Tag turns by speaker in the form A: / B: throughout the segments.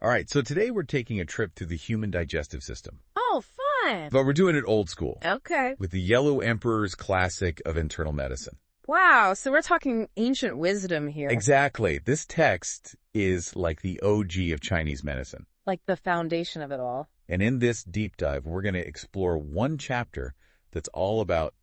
A: All right, so today we're taking a trip through the human digestive system.
B: Oh, fun.
A: But we're doing it old school.
B: Okay.
A: With the Yellow Emperor's classic of internal medicine.
B: Wow, so we're talking ancient wisdom here.
A: Exactly. This text is like the OG of Chinese medicine.
B: Like the foundation of it all.
A: And in this deep dive, we're going to explore one chapter that's all about,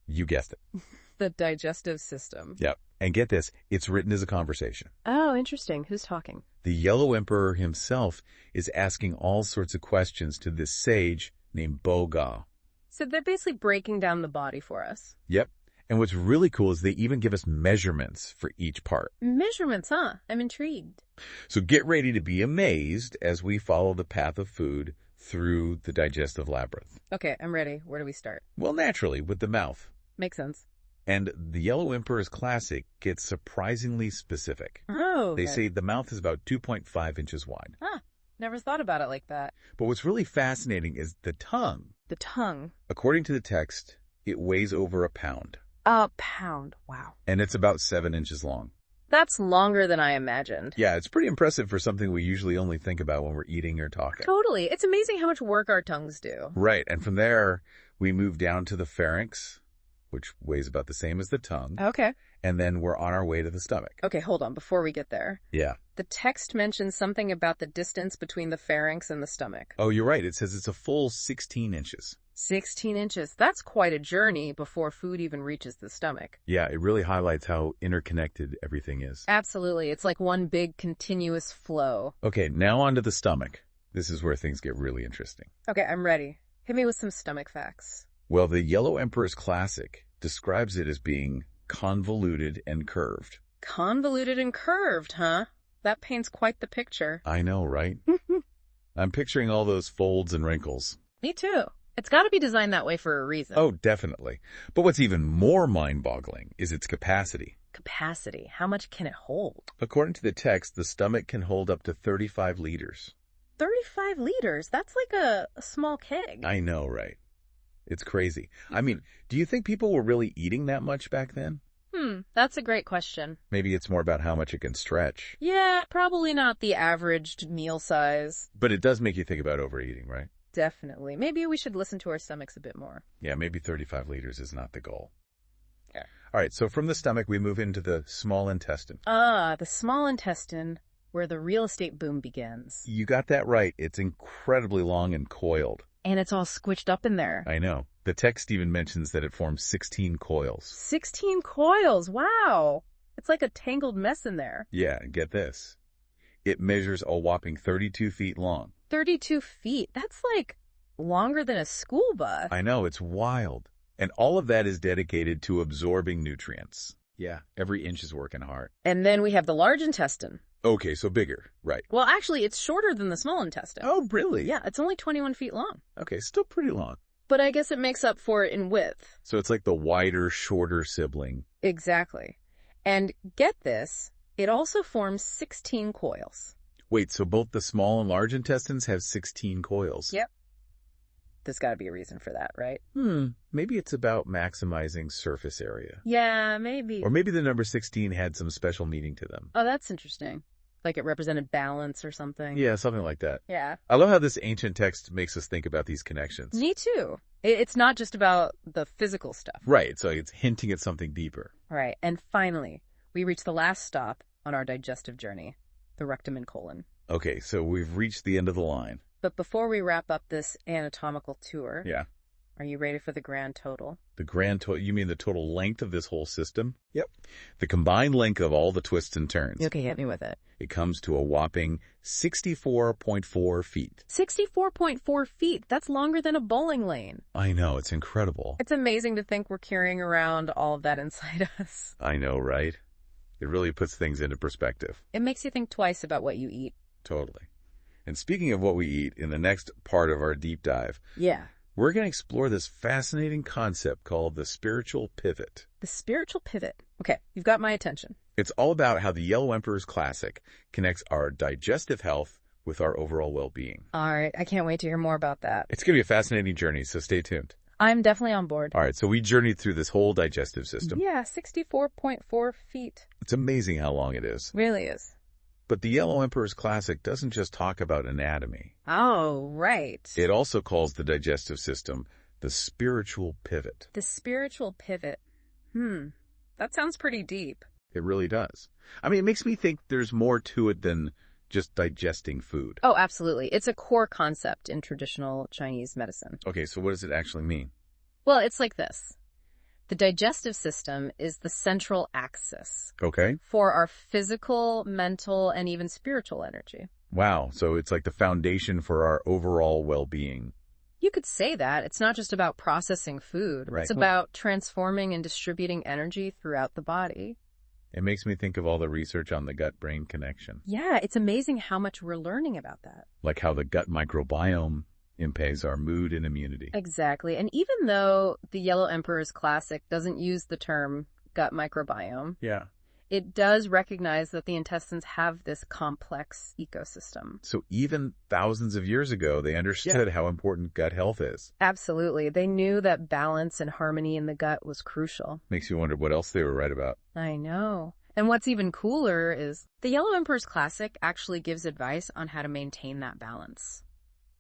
A: you guessed it.
B: The digestive system.
A: Yep. And get this, it's written as a conversation.
B: Oh, interesting. Who's talking?
A: The Yellow Emperor himself is asking all sorts of questions to this sage named Bó Gāo.
B: So they're basically breaking down the body for us.
A: Yep. And what's really cool is they even give us measurements for each part.
B: Measurements, huh? I'm intrigued.
A: So get ready to be amazed as we follow the path of food through the digestive labyrinth.
B: Okay, I'm ready. Where do we start?
A: Well, naturally, with the mouth.
B: Makes sense.
A: And the Yellow Emperor's classic gets surprisingly specific.
B: Oh, okay.
A: They say the mouth is about 2.5 inches wide.
B: Huh. Never thought about it like that.
A: But what's really fascinating is the tongue.
B: The tongue.
A: According to the text, it weighs over a pound.
B: A pound. Wow.
A: And it's about 7 inches long.
B: That's longer than I imagined.
A: Yeah, it's pretty impressive for something we usually only think about when we're eating or talking.
B: Totally. It's amazing how much work our tongues do.
A: Right. And from there, we move down to the pharynx, which weighs about the same as the tongue.
B: Okay.
A: And then we're on our way to the stomach.
B: Okay, hold on. Before we get there.
A: Yeah.
B: The text mentions something about the distance between the pharynx and the stomach.
A: Oh, you're right. It says it's a full 16 inches.
B: 16 inches. That's quite a journey before food even reaches the stomach.
A: Yeah, it really highlights how interconnected everything is.
B: Absolutely. It's like one big continuous flow.
A: Okay, now on to the stomach. This is where things get really interesting.
B: Okay, I'm ready. Hit me with some stomach facts.
A: Well, the Yellow Emperor's classic describes it as being convoluted and curved.
B: Convoluted and curved, huh? That paints quite the picture.
A: I know, right? I'm picturing all those folds and wrinkles.
B: Me too. It's got to be designed that way for a reason.
A: Oh, definitely. But what's even more mind-boggling is its capacity.
B: Capacity. How much can it hold?
A: According to the text, the stomach can hold up to 35 liters.
B: 35 liters? That's like a small keg.
A: I know, right? It's crazy. I mean, do you think people were really eating that much back then?
B: That's a great question.
A: Maybe it's more about how much it can stretch.
B: Yeah, probably not the averaged meal size.
A: But it does make you think about overeating, right?
B: Definitely. Maybe we should listen to our stomachs a bit more.
A: Yeah, maybe 35 liters is not the goal.
B: Yeah.
A: All right, so from the stomach, we move into the small intestine.
B: Ah, the small intestine, where the real estate boom begins.
A: You got that right. It's incredibly long and coiled.
B: And it's all squished up in there.
A: I know. The text even mentions that it forms 16 coils.
B: 16 coils. Wow. It's like a tangled mess in there.
A: Yeah, get this. It measures a whopping 32 feet long.
B: 32 feet. That's like longer than a school bus.
A: I know, it's wild. And all of that is dedicated to absorbing nutrients. Yeah, every inch is working hard.
B: And then we have the large intestine.
A: Okay, so bigger, right.
B: Well, actually, it's shorter than the small intestine.
A: Oh, really?
B: Yeah, it's only 21 feet long.
A: Okay, still pretty long.
B: But I guess it makes up for it in width.
A: So it's like the wider, shorter sibling.
B: Exactly. And get this, it also forms 16 coils.
A: Wait, so both the small and large intestines have 16 coils?
B: Yep. There's got to be a reason for that, right?
A: Maybe it's about maximizing surface area.
B: Yeah, maybe.
A: Or maybe the number 16 had some special meaning to them.
B: Oh, that's interesting. Like it represented balance or something.
A: Yeah, something like that.
B: Yeah.
A: I love how this ancient text makes us think about these connections.
B: Me too. It's not just about the physical stuff.
A: Right, so it's hinting at something deeper.
B: Right. And finally, we reach the last stop on our digestive journey, the rectum and colon.
A: Okay, so we've reached the end of the line.
B: But before we wrap up this anatomical tour,
A: Yeah.
B: Are you ready for the grand total?
A: The grand total, you mean the total length of this whole system? Yep. The combined length of all the twists and turns.
B: Okay, hit me with it.
A: It comes to a whopping 64.4 feet.
B: 64.4 feet. That's longer than a bowling lane.
A: I know, it's incredible.
B: It's amazing to think we're carrying around all of that inside us.
A: I know, right? It really puts things into perspective.
B: It makes you think twice about what you eat.
A: Totally. And speaking of what we eat, in the next part of our deep dive,
B: Yeah.
A: we're going to explore this fascinating concept called the spiritual pivot.
B: The spiritual pivot. Okay, you've got my attention.
A: It's all about how the Yellow Emperor's classic connects our digestive health with our overall well-being.
B: All right, I can't wait to hear more about that.
A: It's going to be a fascinating journey, so stay tuned.
B: I'm definitely on board.
A: All right, so we journeyed through this whole digestive system.
B: Yeah, 64.4 feet.
A: It's amazing how long it is.
B: Really is.
A: But the Yellow Emperor's Classic doesn't just talk about anatomy.
B: Oh, right.
A: It also calls the digestive system the spiritual pivot.
B: The spiritual pivot. That sounds pretty deep.
A: It really does. I mean, it makes me think there's more to it than just digesting food.
B: Oh, absolutely. It's a core concept in traditional Chinese medicine.
A: Okay, so what does it actually mean?
B: Well, it's like this. The digestive system is the central axis
A: Okay.
B: for our physical, mental, and even spiritual energy.
A: Wow, so it's like the foundation for our overall well-being.
B: You could say that. It's not just about processing food.
A: Right.
B: It's about transforming and distributing energy throughout the body.
A: It makes me think of all the research on the gut-brain connection,
B: Yeah, it's amazing how much we're learning about that.
A: like how the gut microbiome impacts our mood and immunity.
B: Exactly. And even though the Yellow Emperor's Classic doesn't use the term gut microbiome,
A: Yeah.
B: it does recognize that the intestines have this complex ecosystem.
A: So even thousands of years ago, they understood how important gut health is.
B: Absolutely. They knew that balance and harmony in the gut was crucial.
A: Makes you wonder what else they were right about.
B: I know. And what's even cooler is the Yellow Emperor's Classic actually gives advice on how to maintain that balance.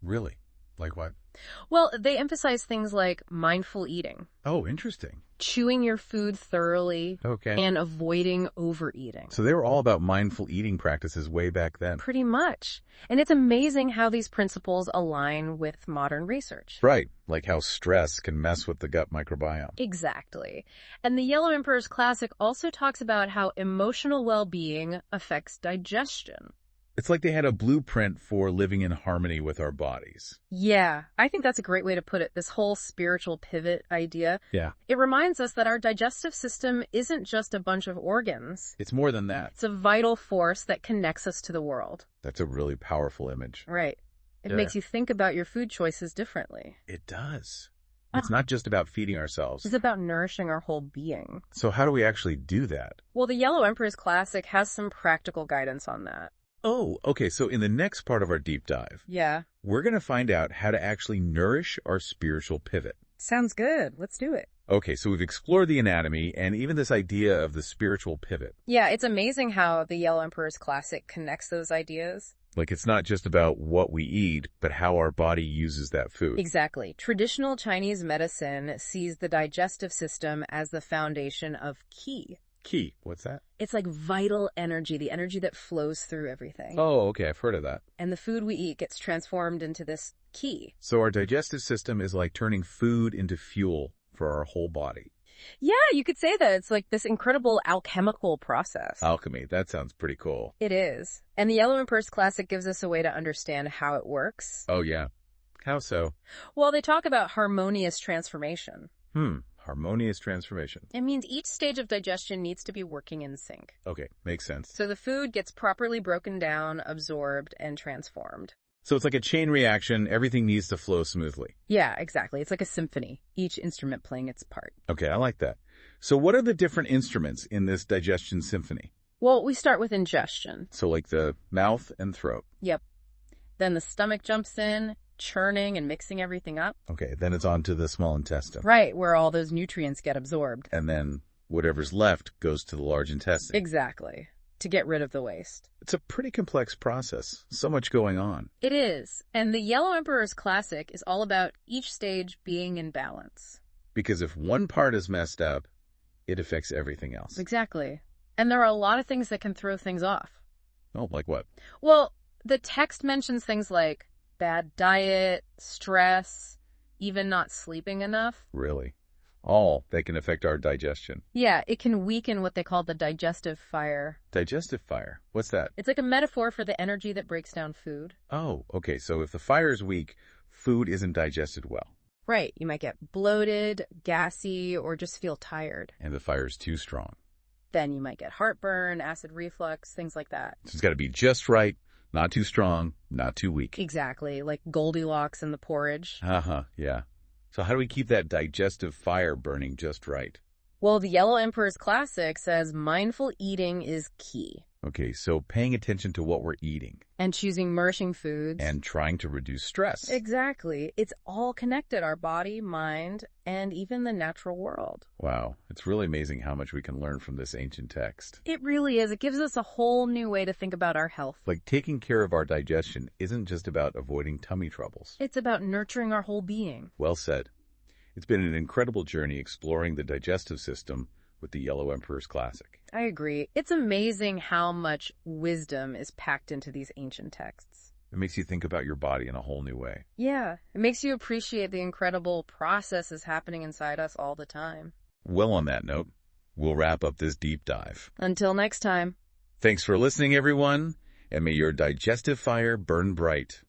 A: Really? Like what?
B: Well, they emphasize things like mindful eating,
A: Oh, interesting.
B: chewing your food thoroughly,
A: Okay.
B: and avoiding overeating.
A: So they were all about mindful eating practices way back then.
B: Pretty much. And it's amazing how these principles align with modern research.
A: Right. Like how stress can mess with the gut microbiome.
B: Exactly. And the Yellow Emperor's Classic also talks about how emotional well-being affects digestion.
A: It's like they had a blueprint for living in harmony with our bodies.
B: Yeah, I think that's a great way to put it, this whole spiritual pivot idea.
A: Yeah.
B: It reminds us that our digestive system isn't just a bunch of organs.
A: It's more than that.
B: It's a vital force that connects us to the world.
A: That's a really powerful image.
B: Right. It
A: Yeah.
B: makes you think about your food choices differently.
A: It does. It's not just about feeding ourselves.
B: It's about nourishing our whole being.
A: So how do we actually do that?
B: Well, the Yellow Emperor's Classic has some practical guidance on that.
A: Oh, okay. So in the next part of our deep dive,
B: Yeah.
A: we're going to find out how to actually nourish our spiritual pivot.
B: Sounds good. Let's do it.
A: Okay, so we've explored the anatomy and even this idea of the spiritual pivot.
B: Yeah, it's amazing how the Yellow Emperor's Classic connects those ideas.
A: Like it's not just about what we eat, but how our body uses that food.
B: Exactly. Traditional Chinese medicine sees the digestive system as the foundation of qi.
A: Qi, what's that?
B: It's like vital energy, the energy that flows through everything.
A: Oh, okay, I've heard of that.
B: And the food we eat gets transformed into this qi.
A: So our digestive system is like turning food into fuel for our whole body.
B: Yeah, you could say that. It's like this incredible alchemical process.
A: Alchemy, that sounds pretty cool.
B: It is. And the Yellow Emperor's Classic gives us a way to understand how it works.
A: Oh, yeah. How so?
B: Well, they talk about harmonious transformation.
A: Harmonious transformation.
B: It means each stage of digestion needs to be working in sync.
A: Okay, makes sense.
B: So the food gets properly broken down, absorbed, and transformed.
A: So it's like a chain reaction. Everything needs to flow smoothly.
B: Yeah, exactly. It's like a symphony, each instrument playing its part.
A: Okay, I like that. So what are the different instruments in this digestion symphony?
B: Well, we start with ingestion.
A: So like the mouth and throat.
B: Yep. Then the stomach jumps in, churning and mixing everything up.
A: Okay, then it's on to the small intestine.
B: Right, where all those nutrients get absorbed.
A: And then whatever's left goes to the large intestine.
B: Exactly. To get rid of the waste.
A: It's a pretty complex process. So much going on.
B: It is. And the Yellow Emperor's Classic is all about each stage being in balance.
A: Because if one part is messed up, it affects everything else.
B: Exactly. And there are a lot of things that can throw things off.
A: Oh, like what?
B: Well, the text mentions things like bad diet, stress, even not sleeping enough.
A: Really? All that can affect our digestion.
B: Yeah, it can weaken what they call the digestive fire.
A: Digestive fire? What's that?
B: It's like a metaphor for the energy that breaks down food.
A: Oh, okay. So if the fire is weak, food isn't digested well.
B: Right. You might get bloated, gassy, or just feel tired.
A: And the fire's too strong.
B: Then you might get heartburn, acid reflux, things like that.
A: So it's got to be just right, not too strong, not too weak.
B: Exactly, like Goldilocks in the porridge.
A: Yeah. So how do we keep that digestive fire burning just right?
B: Well, the Yellow Emperor's Classic says mindful eating is key.
A: Okay, so paying attention to what we're eating.
B: And choosing nourishing foods.
A: And trying to reduce stress.
B: Exactly. It's all connected, our body, mind, and even the natural world.
A: Wow, it's really amazing how much we can learn from this ancient text.
B: It really is. It gives us a whole new way to think about our health.
A: Like taking care of our digestion isn't just about avoiding tummy troubles.
B: It's about nurturing our whole being.
A: Well said. It's been an incredible journey exploring the digestive system with the Yellow Emperor's Classic.
B: I agree. It's amazing how much wisdom is packed into these ancient texts.
A: It makes you think about your body in a whole new way.
B: Yeah, it makes you appreciate the incredible processes happening inside us all the time.
A: Well, on that note, we'll wrap up this deep dive.
B: Until next time.
A: Thanks for listening, everyone, and may your digestive fire burn bright.